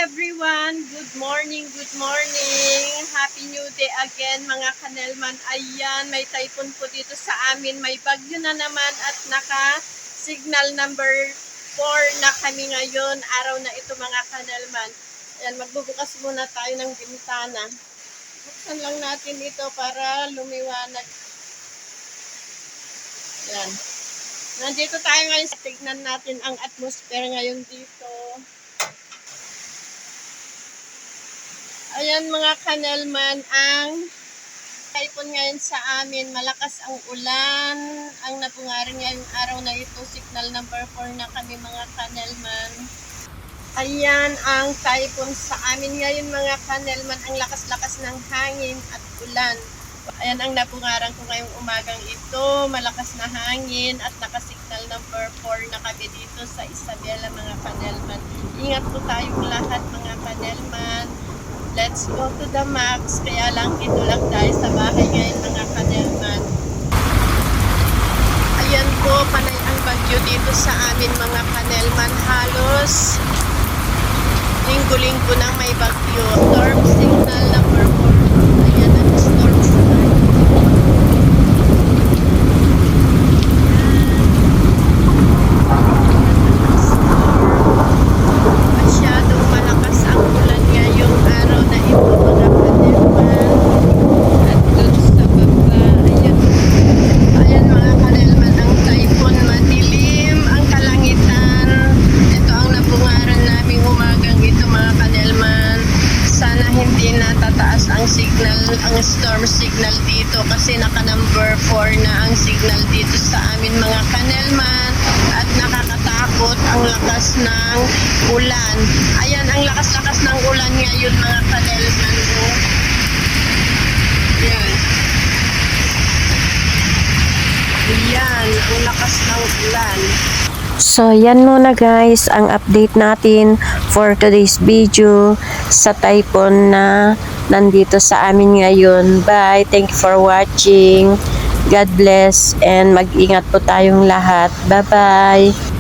everyone! Good morning, good morning! Happy New Day again mga kanelman. Ayan, may typhoon po dito sa amin. May bagyo na naman at naka-signal number 4 na kami ngayon. Araw na ito mga kanelman. Ayan, magbubukas muna tayo ng bintana. Buksan lang natin ito para lumiwanag. Ayan. Nandito tayo ngayon. Tignan natin ang atmosphere ngayon dito. Ayan mga kanelman, ang typhoon ngayon sa amin. Malakas ang ulan. Ang napungaring ngayong araw na ito, signal number 4 na kami mga kanelman. Ayan ang typhoon sa amin ngayon mga kanelman. Ang lakas-lakas ng hangin at ulan. Ayan ang napungaran ko ngayong umagang ito. Malakas na hangin at nakasignal number 4 na kami dito sa Isabela mga kanelman. Ingat po tayong lahat mga kanelman. Let's go to the max. Kaya lang, ito lang tayo sa bahay ngayon mga kanelman. Ayan po, panay ang bagyo dito sa amin mga kanelman. Halos linggo-linggo nang may bagyo. Storm signal number 4. Ayan ang storm signal. Masyadong malakas ang ulan ngayong araw na ito mga kanelman. At dun sa baba, ayan mga kanelman, ang typhoon, madilim ang kalangitan. Ito ang nabungaran naming umagang ito mga kanelman. Sana hindi natataas ang signal, ang storm signal dito kasi naka number 4 na ang signal dito sa amin mga kanelman. At nakakatakot ang lakas ng ulan. Ayan ang lakas-lakas ng ulan ngayon mga kanelman. Yan. Yan ang lakas ng ulan. So, yan muna guys, ang update natin for today's video sa typhoon na nandito sa amin ngayon. Bye! Thank you for watching. God bless and mag-ingat po tayong lahat. Bye-bye!